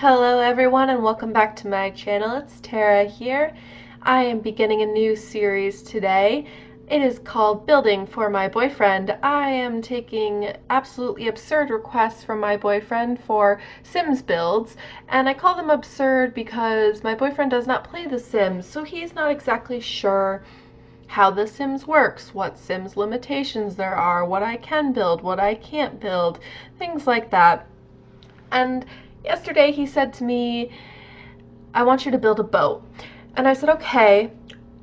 Hello everyone and welcome back to my channel. It's Tara here. I am beginning a new series today. It is called Building for My Boyfriend. I am taking absolutely absurd requests from my boyfriend for Sims builds, and I call them absurd because my boyfriend does not play The Sims, so he's not exactly sure how The Sims works, what Sims limitations there are, what I can build, what I can't build, things like that. And yesterday he said to me, I want you to build a boat. And I said, okay,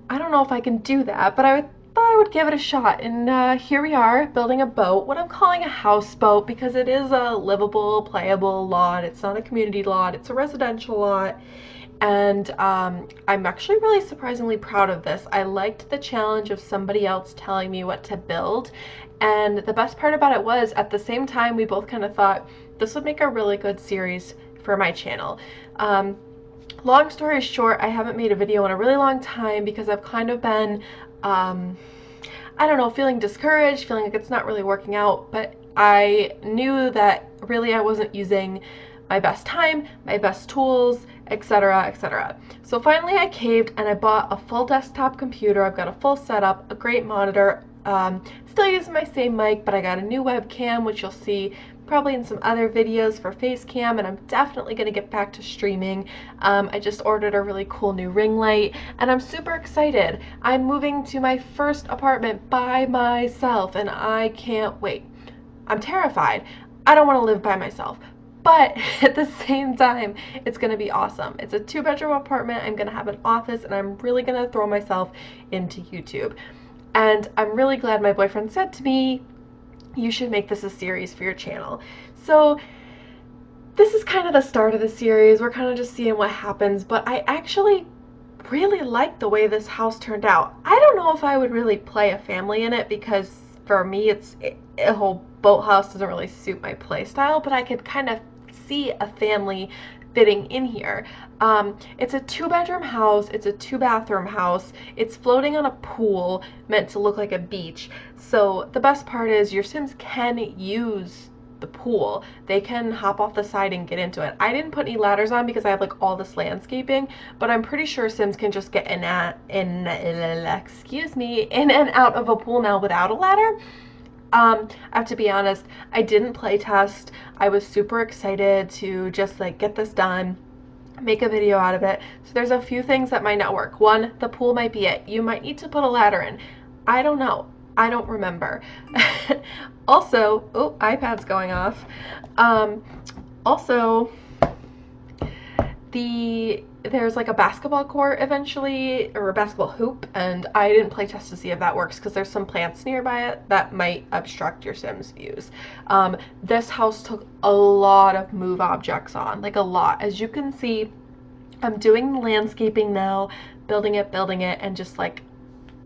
I don't know if I can do that, but thought I would give it a shot. And here we are, building a boat, what I'm calling a houseboat, because it is a livable, playable lot. It's not a community lot, it's a residential lot. And I'm actually really surprisingly proud of this. I liked the challenge of somebody else telling me what to build. And the best part about it was, at the same time, we both kind of thought this would make a really good series for my channel. Long story short, I haven't made a video in a really long time because I've kind of been, I don't know, feeling discouraged, feeling like it's not really working out, but I knew that really I wasn't using my best time, my best tools, etc., etc. So finally I caved and I bought a full desktop computer. I've got a full setup, a great monitor, still using my same mic, but I got a new webcam, which you'll see probably in some other videos for face cam, and I'm definitely going to get back to streaming. I just ordered a really cool new ring light, and I'm super excited. I'm moving to my first apartment by myself, and I can't wait. I'm terrified. I don't want to live by myself. But at the same time, it's going to be awesome. It's a 2-bedroom apartment. I'm going to have an office, and I'm really going to throw myself into YouTube. And I'm really glad my boyfriend said to me, you should make this a series for your channel. So this is kind of the start of the series. We're kind of just seeing what happens, but I actually really like the way this house turned out. I don't know if I would really play a family in it because for me a whole boathouse doesn't really suit my play style, but I could kind of see a family fitting in here. It's a 2-bedroom house, it's a 2-bathroom house, it's floating on a pool meant to look like a beach. So the best part is your Sims can use the pool. They can hop off the side and get into it. I didn't put any ladders on because I have like all this landscaping, but I'm pretty sure Sims can just get in and out of a pool now without a ladder. I have to be honest, I didn't play test. I was super excited to just like get this done, make a video out of it. So there's a few things that might not work. One, the pool might be it. You might need to put a ladder in. I don't know. I don't remember. Also, oh, iPad's going off. Also, there's like a basketball court eventually, or a basketball hoop, and I didn't play test to see if that works because there's some plants nearby it that might obstruct your Sims views. This house took a lot of move objects on, like a lot. As you can see, I'm doing landscaping now, building it, and just like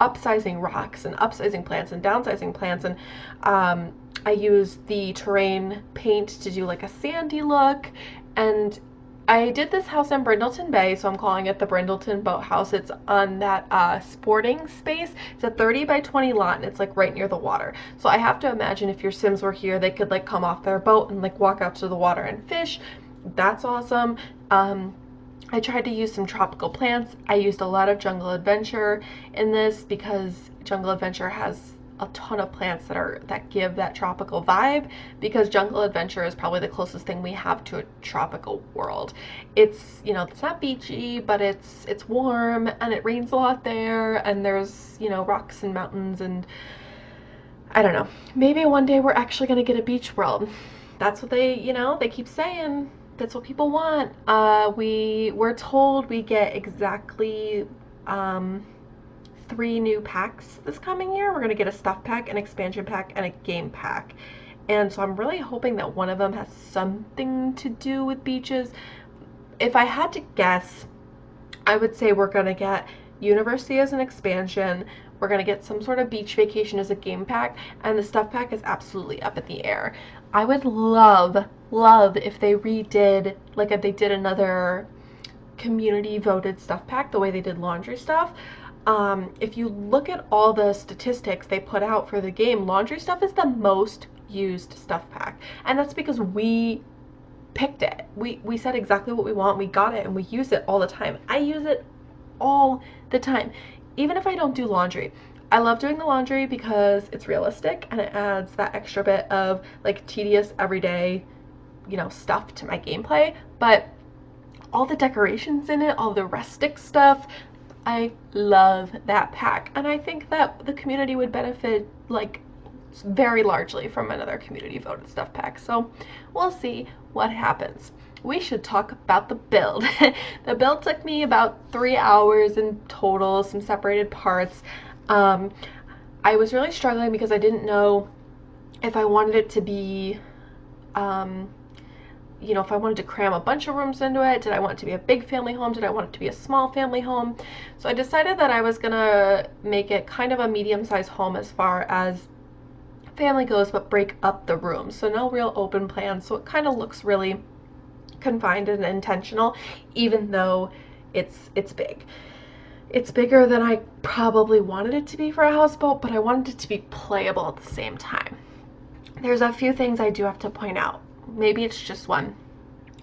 upsizing rocks and upsizing plants and downsizing plants, and I used the terrain paint to do like a sandy look. And I did this house in Brindleton Bay, so I'm calling it the Brindleton Boathouse. It's on that sporting space. It's a 30 by 20 lot, and it's like right near the water. So I have to imagine if your Sims were here, they could like come off their boat and like walk out to the water and fish. That's awesome. I tried to use some tropical plants. I used a lot of Jungle Adventure in this because Jungle Adventure has a ton of plants that give that tropical vibe, because Jungle Adventure is probably the closest thing we have to a tropical world. It's, you know, it's not beachy, but it's warm and it rains a lot there, and there's, you know, rocks and mountains, and I don't know. Maybe one day we're actually going to get a beach world. That's what they, you know, they keep saying. That's what people want. We're told we get exactly 3 new packs this coming year. We're going to get a stuff pack, an expansion pack, and a game pack. And so I'm really hoping that one of them has something to do with beaches. If I had to guess, I would say we're going to get University as an expansion, we're going to get some sort of beach vacation as a game pack, and the stuff pack is absolutely up in the air. I would love if they redid, like if they did another community voted stuff pack the way they did laundry stuff. If you look at all the statistics they put out for the game, laundry stuff is the most used stuff pack, and that's because we picked it. We said exactly what we want, we got it, and we use it all the time. I use it all the time. Even if I don't do laundry. I love doing the laundry because it's realistic and it adds that extra bit of like tedious everyday, you know, stuff to my gameplay. But all the decorations in it, all the rustic stuff, I love that pack. And I think that the community would benefit like very largely from another community voted stuff pack. So we'll see what happens. We should talk about the build. The build took me about 3 hours in total, some separated parts. I was really struggling because I didn't know if I wanted it to be, you know, if I wanted to cram a bunch of rooms into it. Did I want it to be a big family home? Did I want it to be a small family home? So I decided that I was gonna make it kind of a medium-sized home as far as family goes, but break up the rooms. So no real open plan. So it kind of looks really confined and intentional, even though it's big. It's bigger than I probably wanted it to be for a houseboat, but I wanted it to be playable at the same time. There's a few things I do have to point out. Maybe it's just one.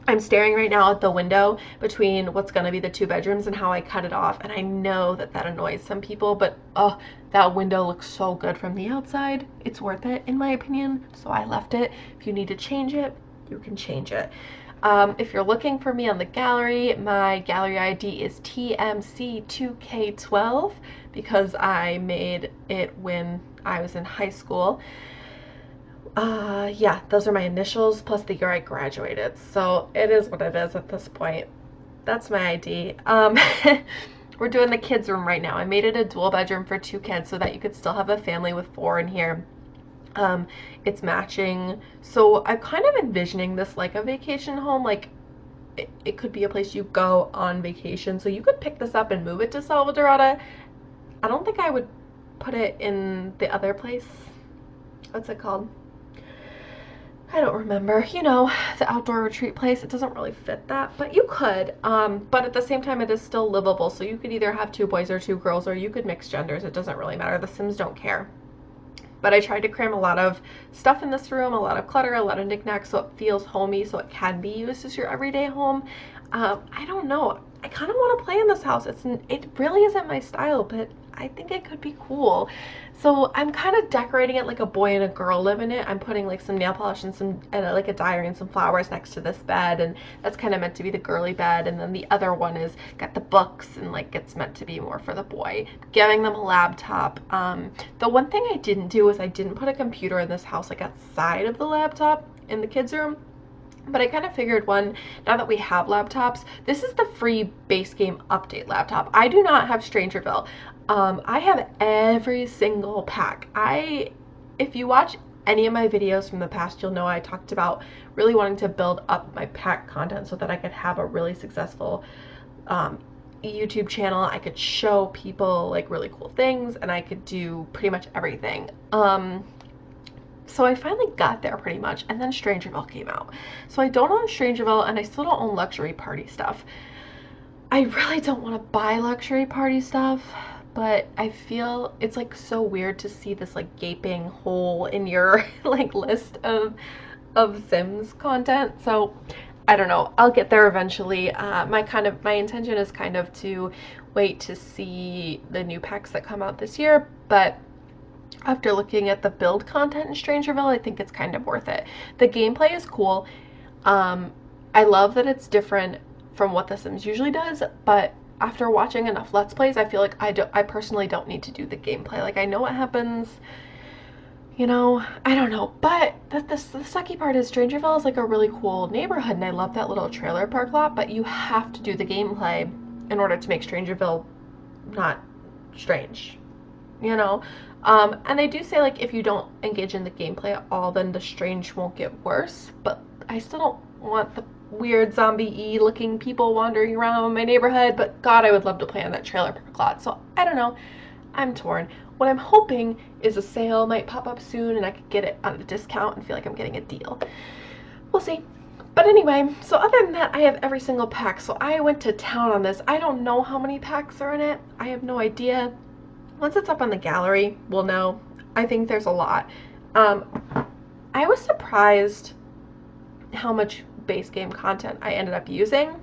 I'm staring right now at the window between what's going to be the 2 bedrooms and how I cut it off, and I know that that annoys some people, but oh, that window looks so good from the outside. It's worth it in my opinion, so I left it. If you need to change it, you can change it. If you're looking for me on the gallery, my gallery ID is TMC2K12 because I made it when I was in high school. Yeah, those are my initials plus the year I graduated. So it is what it is at this point. That's my ID. We're doing the kids' room right now. I made it a dual bedroom for 2 kids so that you could still have a family with 4 in here. It's matching. So I'm kind of envisioning this like a vacation home. Like it could be a place you go on vacation. So you could pick this up and move it to Salvadorada. I don't think I would put it in the other place. What's it called? I don't remember, you know, the outdoor retreat place. It doesn't really fit that, but you could. But at the same time, it is still livable. So you could either have 2 boys or 2 girls, or you could mix genders. It doesn't really matter. The Sims don't care. But I tried to cram a lot of stuff in this room, a lot of clutter, a lot of knickknacks, so it feels homey, so it can be used as your everyday home. I don't know. I kind of want to play in this house. It really isn't my style, but I think it could be cool. So I'm kind of decorating it like a boy and a girl live in it. I'm putting like some nail polish and some like a diary and some flowers next to this bed, and that's kind of meant to be the girly bed. And then the other one is got the books and like it's meant to be more for the boy. Giving them a laptop. The one thing I didn't do is I didn't put a computer in this house like outside of the laptop in the kids' room. But I kind of figured now that we have laptops, this is the free base game update laptop. I do not have Strangerville. I have every single pack. If you watch any of my videos from the past, you'll know I talked about really wanting to build up my pack content so that I could have a really successful YouTube channel. I could show people like really cool things and I could do pretty much everything. So I finally got there pretty much, and then Strangerville came out. So I don't own Strangerville, and I still don't own luxury party stuff. I really don't want to buy luxury party stuff, but I feel it's like so weird to see this like gaping hole in your like list of Sims content. So I don't know. I'll get there eventually. My intention is kind of to wait to see the new packs that come out this year, but after looking at the build content in Strangerville, I think it's kind of worth it. The gameplay is cool. I love that it's different from what The Sims usually does, but after watching enough Let's Plays, I feel like I personally don't need to do the gameplay. Like, I know what happens, you know, I don't know. But the sucky part is Strangerville is like a really cool neighborhood, and I love that little trailer park lot, but you have to do the gameplay in order to make Strangerville not strange, you know? And they do say, like, if you don't engage in the gameplay at all, then the strange won't get worse, but I still don't want the weird zombie-y looking people wandering around my neighborhood, but God, I would love to play on that trailer park lot, so I don't know. I'm torn. What I'm hoping is a sale might pop up soon and I could get it on a discount and feel like I'm getting a deal. We'll see. But anyway, so other than that, I have every single pack, so I went to town on this. I don't know how many packs are in it. I have no idea. Once it's up on the gallery, we'll know. I think there's a lot. I was surprised how much base game content I ended up using.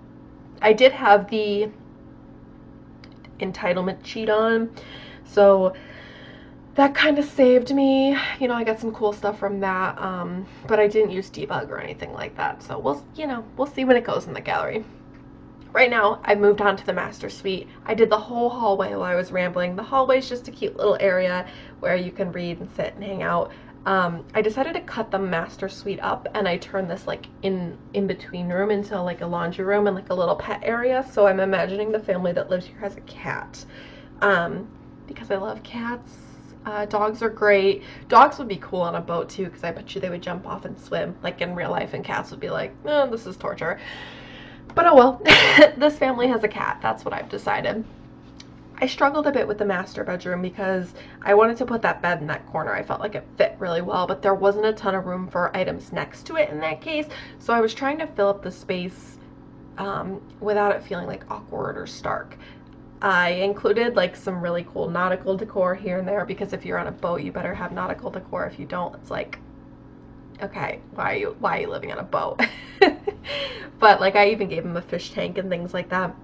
I did have the entitlement cheat on, so that kind of saved me. You know, I got some cool stuff from that, but I didn't use debug or anything like that, so we'll see when it goes in the gallery. Right now, I moved on to the master suite. I did the whole hallway while I was rambling. The hallway is just a cute little area where you can read and sit and hang out. I decided to cut the master suite up, and I turned this like in between room into like a laundry room and like a little pet area. So I'm imagining the family that lives here has a cat, because I love cats. Dogs are great. Dogs would be cool on a boat too, because I bet you they would jump off and swim like in real life, and cats would be like, oh, this is torture. But oh well. This family has a cat. That's what I've decided. I struggled a bit with the master bedroom because I wanted to put that bed in that corner. I felt like it fit really well, but there wasn't a ton of room for items next to it in that case. So I was trying to fill up the space without it feeling like awkward or stark. I included like some really cool nautical decor here and there, because if you're on a boat, you better have nautical decor. If you don't, it's like, okay, why are you living on a boat? But like, I even gave him a fish tank and things like that.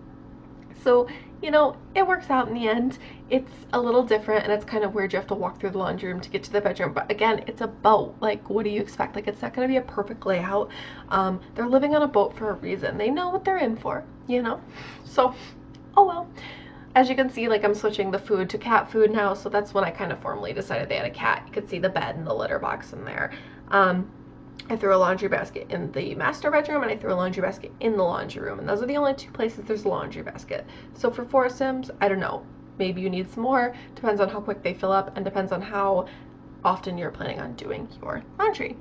So, you know, it works out in the end. It's a little different, and it's kind of weird. You have to walk through the laundry room to get to the bedroom. But again, it's a boat. Like, what do you expect? Like, it's not going to be a perfect layout. They're living on a boat for a reason. They know what they're in for, you know? So, oh well. As you can see, like, I'm switching the food to cat food now, so that's when I kind of formally decided they had a cat. You could see the bed and the litter box in there. I threw a laundry basket in the master bedroom, and I threw a laundry basket in the laundry room, and those are the only two places there's a laundry basket. So for 4 Sims, I don't know, maybe you need some more, depends on how quick they fill up, and depends on how often you're planning on doing your laundry.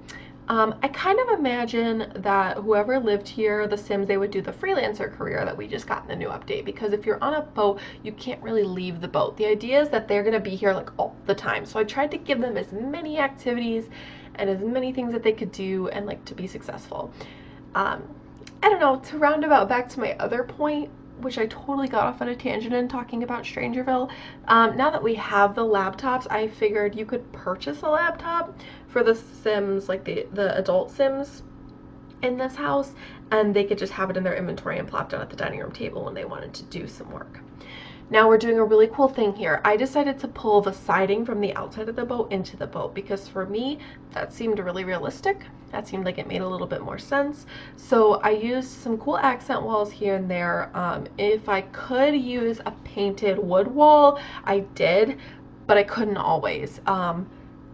I kind of imagine that whoever lived here, the Sims, they would do the freelancer career that we just got in the new update, because if you're on a boat, you can't really leave the boat. The idea is that they're going to be here like all the time, so I tried to give them as many activities and as many things that they could do and like to be successful. I don't know, to roundabout back to my other point, which I totally got off on a tangent in talking about Strangerville. Now that we have the laptops, I figured you could purchase a laptop for the Sims, like the adult Sims in this house, and they could just have it in their inventory and plop down at the dining room table when they wanted to do some work. Now we're doing a really cool thing here. I decided to pull the siding from the outside of the boat into the boat, because for me, that seemed really realistic. That seemed like it made a little bit more sense. So I used some cool accent walls here and there. If I could use a painted wood wall, I did, but I couldn't always.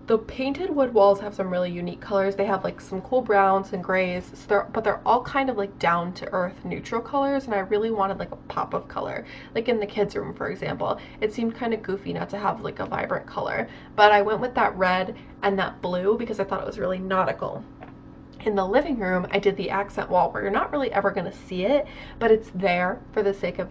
The painted wood walls have some really unique colors. They have like some cool browns and grays, so but they're all kind of like down to earth neutral colors, and I really wanted like a pop of color. Like in the kids' room, for example, it seemed kind of goofy not to have like a vibrant color, but I went with that red and that blue because I thought it was really nautical. In the living room, I did the accent wall where you're not really ever going to see it, but it's there for the sake of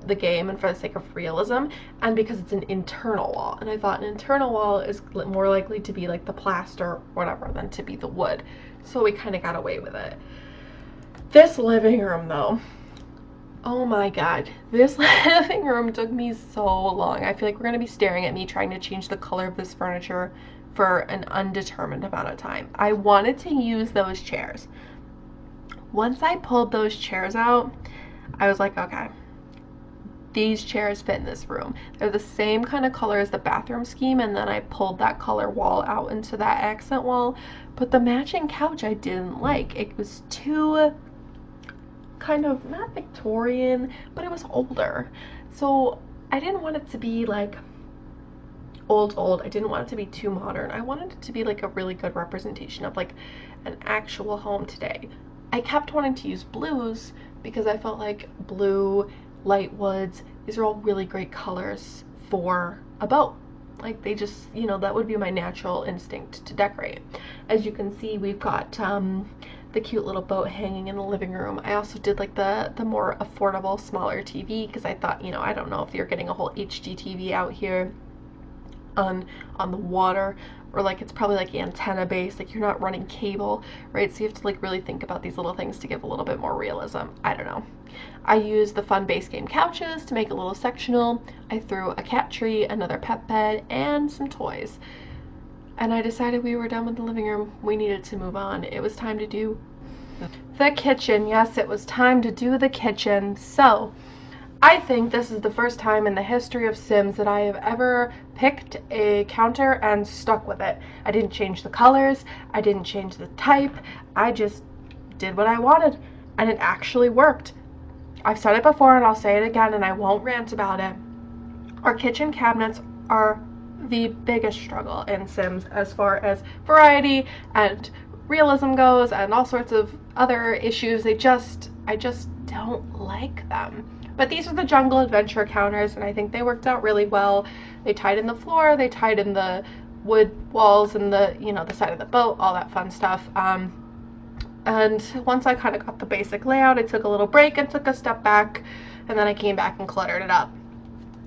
the game and for the sake of realism, and because it's an internal wall, and I thought an internal wall is more likely to be like the plaster or whatever than to be the wood, so we kind of got away with it. This living room though, oh my god, this living room took me so long. I feel like we're going to be staring at me trying to change the color of this furniture for an undetermined amount of time. I wanted to use those chairs. Once I pulled those chairs out, I was like, okay, these chairs fit in this room. They're the same kind of color as the bathroom scheme, and then I pulled that color wall out into that accent wall. But the matching couch I didn't like. It was too kind of, not Victorian, but it was older. So I didn't want it to be like old. I didn't want it to be too modern. I wanted it to be like a really good representation of like an actual home today. I kept wanting to use blues because I felt like blue, light woods, these are all really great colors for a boat. Like they just, you know, that would be my natural instinct to decorate. As you can see, we've got the cute little boat hanging in the living room. I also did like the more affordable, smaller TV because I thought, you know, I don't know if you're getting a whole HD TV out here on the water, or like it's probably like antenna based, like you're not running cable, right? So you have to like really think about these little things to give a little bit more realism. I don't know. I used the fun base game couches to make a little sectional. I threw a cat tree, another pet bed, and some toys. And I decided we were done with the living room. We needed to move on. It was time to do The kitchen, yes, it was time to do the kitchen. So, I think this is the first time in the history of Sims that I have ever picked a counter and stuck with it. I didn't change the colors, I didn't change the type, I just did what I wanted, and it actually worked. I've said it before and I'll say it again, and I won't rant about it. Our kitchen cabinets are the biggest struggle in Sims as far as variety and realism goes and all sorts of other issues. I just don't like them. But these are the jungle adventure counters, and I think they worked out really well. They tied in the floor, they tied in the wood walls and the, the side of the boat, all that fun stuff. And once I kind of got the basic layout, I took a little break and took a step back, and then I came back and cluttered it up.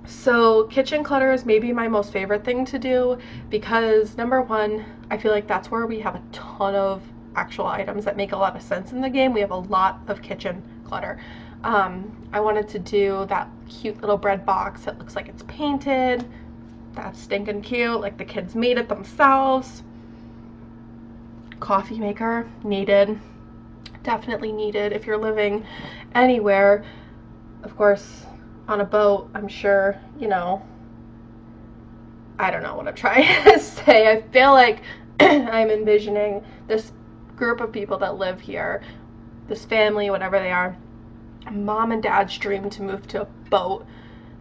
So kitchen clutter is maybe my most favorite thing to do because, number one, I feel like that's where we have a ton of actual items that make a lot of sense in the game. We have a lot of kitchen clutter. I wanted to do that cute little bread box that looks like it's painted. That's stinking cute, like the kids made it themselves. Coffee maker, needed. Definitely needed if you're living anywhere. Of course, on a boat, I'm sure, I don't know what I'm trying to say. I feel like I'm envisioning this group of people that live here, this family, whatever they are. Mom and dad's dream to move to a boat,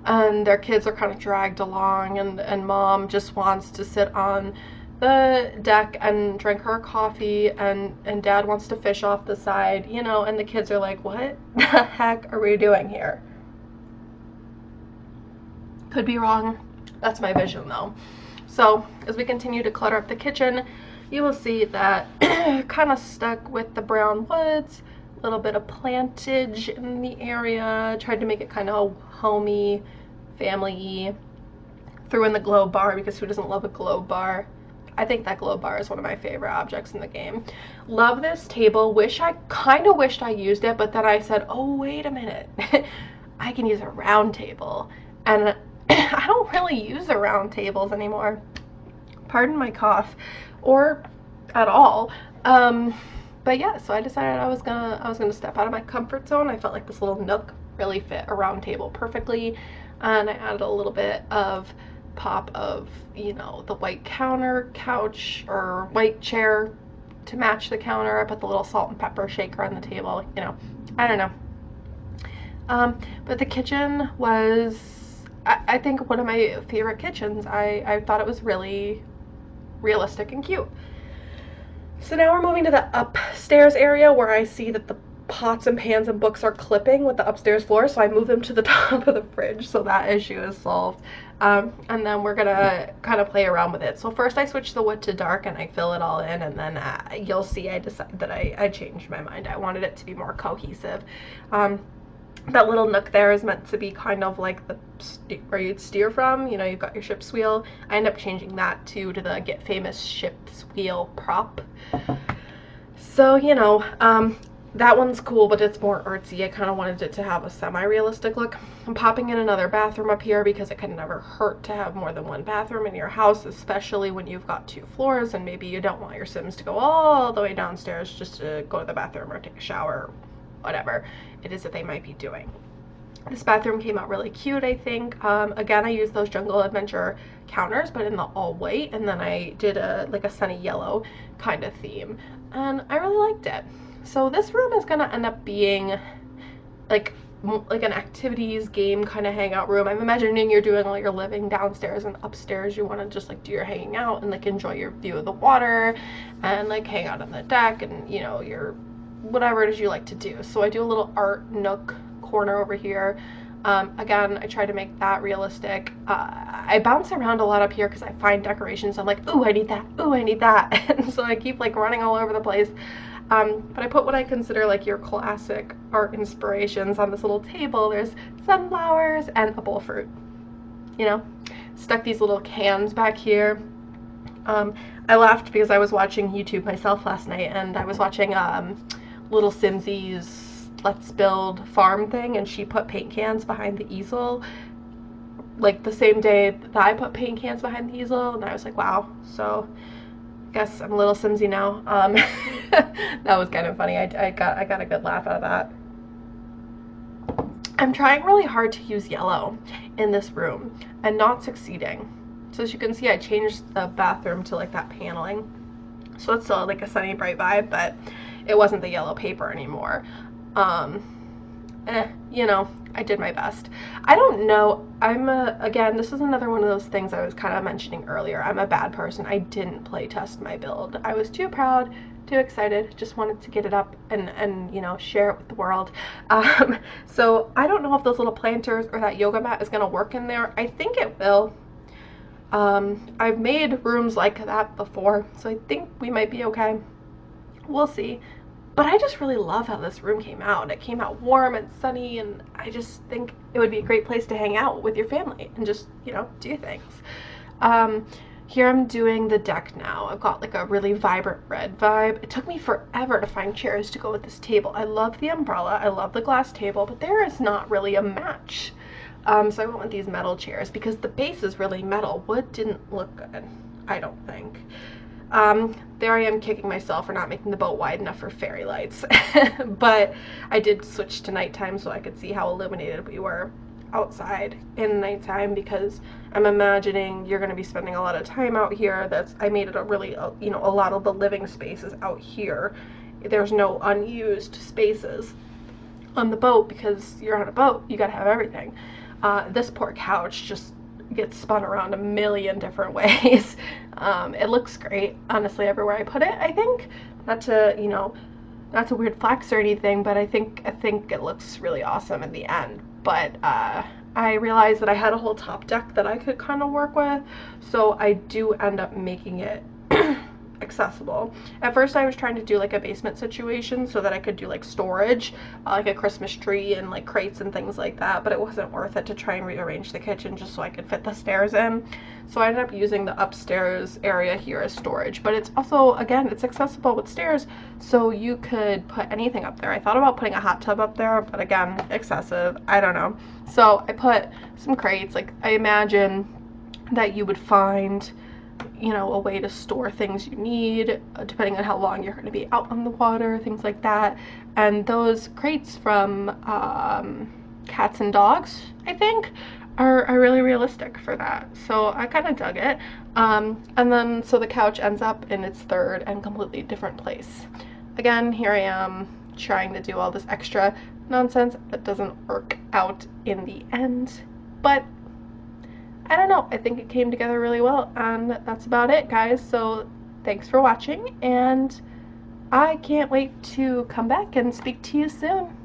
and their kids are kind of dragged along, and mom just wants to sit on the deck and drink her coffee, and dad wants to fish off the side, and the kids are like, what the heck are we doing here? Could be wrong. That's my vision though. So as we continue to clutter up the kitchen, you will see that kind of stuck with the brown woods, a little bit of plantage in the area, tried to make it kind of homey, family-y. Threw in the glow bar because who doesn't love a glow bar? I think that glow bar is one of my favorite objects in the game. Love this table. Kind of wished I used it, but then I said, oh, wait a minute. I can use a round table. And I don't really use the round tables anymore. Pardon my cough. Or at all. But yeah, so I decided I was gonna step out of my comfort zone. I felt like this little nook really fit a round table perfectly. And I added a little bit of pop of, the white counter couch or white chair to match the counter. I put the little salt and pepper shaker on the table, I don't know. But the kitchen was, I think, one of my favorite kitchens. I thought it was really realistic and cute. So now we're moving to the upstairs area where I see that the pots and pans and books are clipping with the upstairs floor, so I move them to the top of the fridge, so that issue is solved. And then we're gonna kind of play around with it. So first I switch the wood to dark and I fill it all in, and then you'll see I decided that I changed my mind. I wanted it to be more cohesive. That little nook there is meant to be kind of like where you'd steer from. You've got your ship's wheel. I end up changing that to the Get Famous ship's wheel prop. So, that one's cool, but it's more artsy. I kind of wanted it to have a semi-realistic look. I'm popping in another bathroom up here because it can never hurt to have more than one bathroom in your house, especially when you've got 2 floors and maybe you don't want your Sims to go all the way downstairs just to go to the bathroom or take a shower, whatever it is that they might be doing. This bathroom came out really cute, I think. Again, I used those Jungle Adventure counters, but in the all white, and then I did like a sunny yellow kind of theme, and I really liked it. So this room is gonna end up being like an activities game kind of hangout room. I'm imagining you're doing all your living downstairs, and upstairs you want to just like do your hanging out and like enjoy your view of the water and like hang out on the deck and your whatever it is you like to do. So I do a little art nook corner over here. Again, I try to make that realistic. I bounce around a lot up here because I find decorations. I'm like, ooh, I need that. Ooh, I need that. And so I keep like running all over the place. But I put what I consider like your classic art inspirations on this little table. There's sunflowers and a bowl of fruit. Stuck these little cans back here. I laughed because I was watching YouTube myself last night, and I was watching Little Simsy's Let's Build farm thing, and she put paint cans behind the easel like the same day that I put paint cans behind the easel, and I was like, wow. So I guess I'm a little Simsy now. That was kind of funny. I got a good laugh out of that. I'm trying really hard to use yellow in this room and not succeeding. So as you can see, I changed the bathroom to like that paneling. So it's still like a sunny bright vibe, but it wasn't the yellow paper anymore. Um, you know, I did my best. I don't know. Again, this is another one of those things I was kind of mentioning earlier. I'm a bad person. I didn't play test my build. I was too proud, too excited, just wanted to get it up and you know, share it with the world. So I don't know if those little planters or that yoga mat is going to work in there. I think it will. I've made rooms like that before, so I think we might be okay. We'll see. But I just really love how this room came out. It came out warm and sunny, and I just think it would be a great place to hang out with your family and just, you know, do things. Here I'm doing the deck now. I've got like a really vibrant red vibe. It took me forever to find chairs to go with this table. I love the umbrella, I love the glass table, but there is not really a match. So I went with these metal chairs because the base is really metal. Wood didn't look good, I don't think. There I am kicking myself for not making the boat wide enough for fairy lights. But I did switch to nighttime so I could see how illuminated we were outside in nighttime, because I'm imagining you're going to be spending a lot of time out here. I made it a really, you know, a lot of the living spaces out here. There's no unused spaces on the boat because you're on a boat. You got to have everything. This poor couch just gets spun around a million different ways. It looks great, honestly, everywhere I put it, I think. Not to, you know, not to weird flex or anything, but I think it looks really awesome in the end. But I realized that I had a whole top deck that I could kind of work with, so I do end up making it accessible. At first I was trying to do like a basement situation so that I could do like storage, like a Christmas tree and like crates and things like that, but it wasn't worth it to try and rearrange the kitchen just so I could fit the stairs in. So I ended up using the upstairs area here as storage, but it's also, again, it's accessible with stairs, so you could put anything up there. I thought about putting a hot tub up there, but again, excessive, I don't know. So I put some crates. Like, I imagine that you would find, you know, a way to store things you need, depending on how long you're going to be out on the water, things like that. And those crates from Cats and Dogs, I think, are really realistic for that. So I kind of dug it. And then, so the couch ends up in its third and completely different place. Again, here I am trying to do all this extra nonsense that doesn't work out in the end. But I don't know, I think it came together really well, and that's about it, guys. So thanks for watching, and I can't wait to come back and speak to you soon.